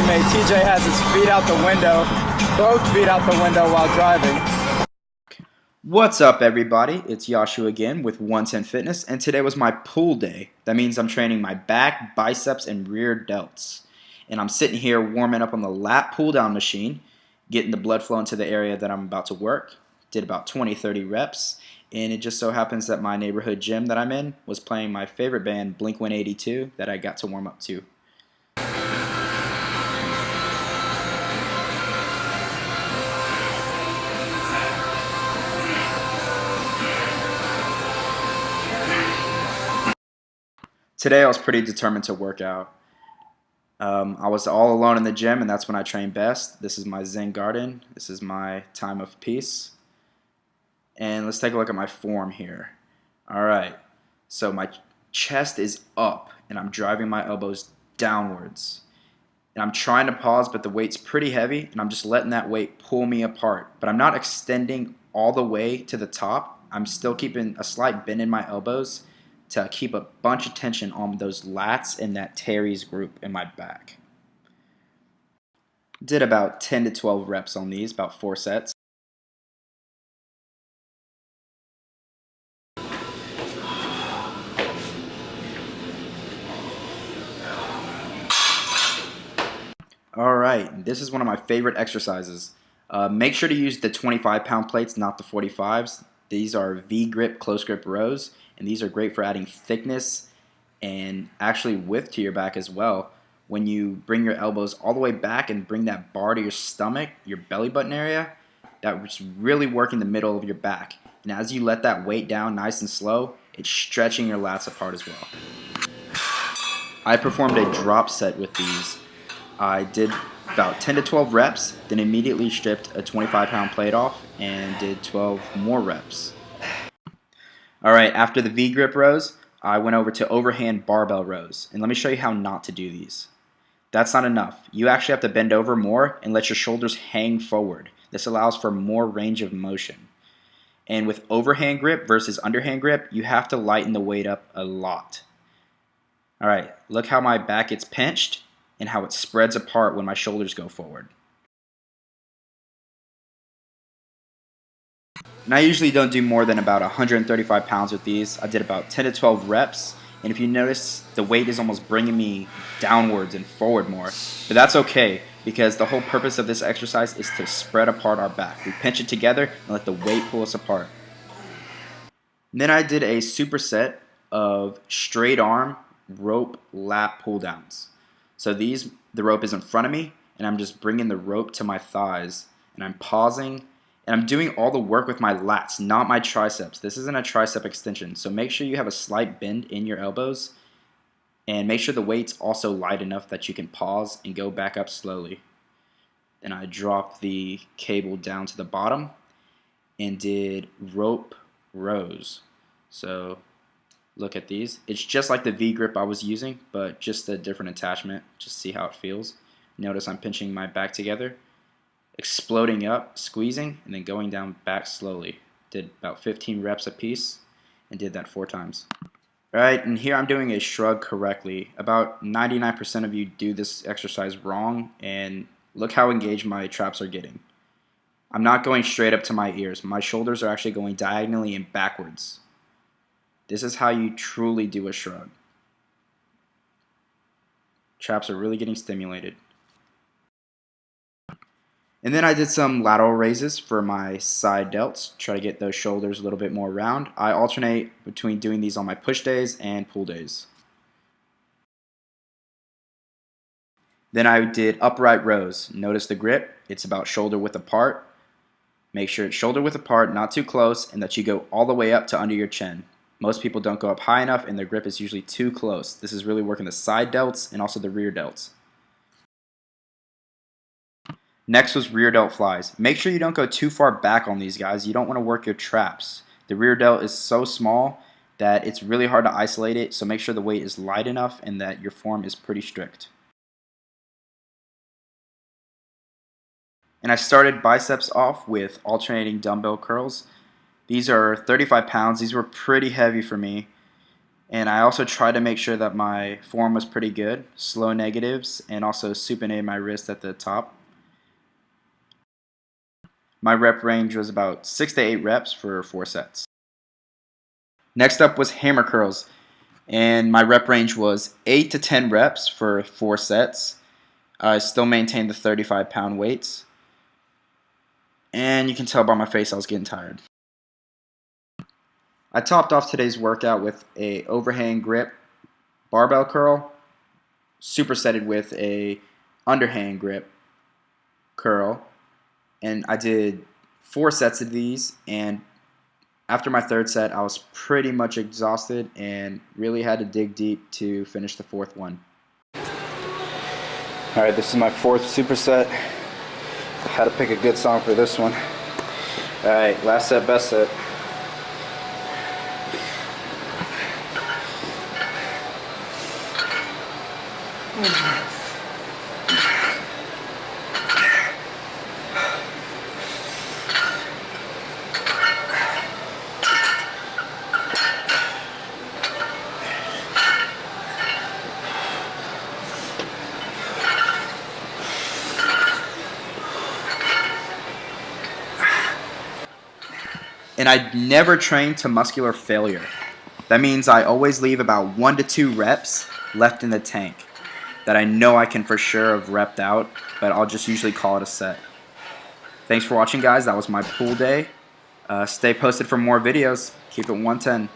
teammate TJ has his feet out the window, both feet out the window while driving. What's up, everybody? It's Jasiu again with 110 Fitness, and today was my pull day. That means I'm training my back, biceps, and rear delts. And I'm sitting here warming up on the lat pull-down machine, getting the blood flow into the area that I'm about to work. Did about 20-30 reps, and it just so happens that my neighborhood gym that I'm in was playing my favorite band, Blink-182, that I got to warm up to. Today I was pretty determined to work out. I was all alone in the gym, and that's when I train best. This is my Zen garden. This is my time of peace. And let's take a look at my form here. Alright, so my chest is up, and I'm driving my elbows downwards. And I'm trying to pause, but the weight's pretty heavy, and I'm just letting that weight pull me apart. But I'm not extending all the way to the top. I'm still keeping a slight bend in my elbows to keep a bunch of tension on those lats and that teres group in my back. Did about 10 to 12 reps on these, about 4 sets. Alright, this is one of my favorite exercises. Make sure to use the 25-pound plates, not the 45s. These are V-grip, close grip rows, and these are great for adding thickness and actually width to your back as well. When you bring your elbows all the way back and bring that bar to your stomach, your belly button area, that's really working the middle of your back. And as you let that weight down nice and slow, it's stretching your lats apart as well. I performed a drop set with these. I did about 10 to 12 reps, then immediately stripped a 25-pound plate off and did 12 more reps. Alright, after the V-grip rows, I went over to overhand barbell rows. And let me show you how not to do these. That's not enough. You actually have to bend over more and let your shoulders hang forward. This allows for more range of motion. And with overhand grip versus underhand grip, you have to lighten the weight up a lot. Alright, look how my back gets pinched and how it spreads apart when my shoulders go forward. And I usually don't do more than about 135 pounds with these. I did about 10 to 12 reps, and if you notice, the weight is almost bringing me downwards and forward more. But that's okay, because the whole purpose of this exercise is to spread apart our back. We pinch it together and let the weight pull us apart. And then I did a superset of straight arm rope lat pull downs. So the rope is in front of me, and I'm just bringing the rope to my thighs, and I'm pausing, and I'm doing all the work with my lats, not my triceps. This isn't a tricep extension, so make sure you have a slight bend in your elbows, and make sure the weight's also light enough that you can pause and go back up slowly. Then I dropped the cable down to the bottom and did rope rows. So look at these. It's just like the V-grip I was using, but just a different attachment. Just see how it feels. Notice I'm pinching my back together, exploding up, squeezing, and then going down back slowly. Did about 15 reps a piece and did that 4 times. Alright, and here I'm doing a shrug correctly. About 99% of you do this exercise wrong, and look how engaged my traps are getting. I'm not going straight up to my ears. My shoulders are actually going diagonally and backwards. This is how you truly do a shrug. Traps are really getting stimulated. And then I did some lateral raises for my side delts, try to get those shoulders a little bit more round. I alternate between doing these on my push days and pull days. Then I did upright rows. Notice the grip, it's about shoulder width apart. Make sure it's shoulder width apart, not too close, and that you go all the way up to under your chin. Most people don't go up high enough, and their grip is usually too close. This is really working the side delts and also the rear delts. Next was rear delt flies. Make sure you don't go too far back on these guys. You don't want to work your traps. The rear delt is so small that it's really hard to isolate it, so make sure the weight is light enough and that your form is pretty strict. And I started biceps off with alternating dumbbell curls. These are 35 pounds. These were pretty heavy for me. And I also tried to make sure that my form was pretty good, slow negatives, and also supinated my wrist at the top. My rep range was about 6 to 8 reps for 4 sets. Next up was hammer curls, and my rep range was 8 to 10 reps for 4 sets. I still maintained the 35-pound weights, and you can tell by my face I was getting tired. I topped off today's workout with a overhand grip barbell curl, supersetted with a underhand grip curl, and I did 4 sets of these, and after my 3rd set I was pretty much exhausted and really had to dig deep to finish the 4th one. Alright, this is my 4th superset. How to pick a good song for this one. Alright, last set, best set. And I never train to muscular failure. That means I always leave about 1 to 2 reps left in the tank that I know I can for sure have repped out, but I'll just usually call it a set. Thanks for watching, guys. That was my pool day. Stay posted for more videos. Keep it 110.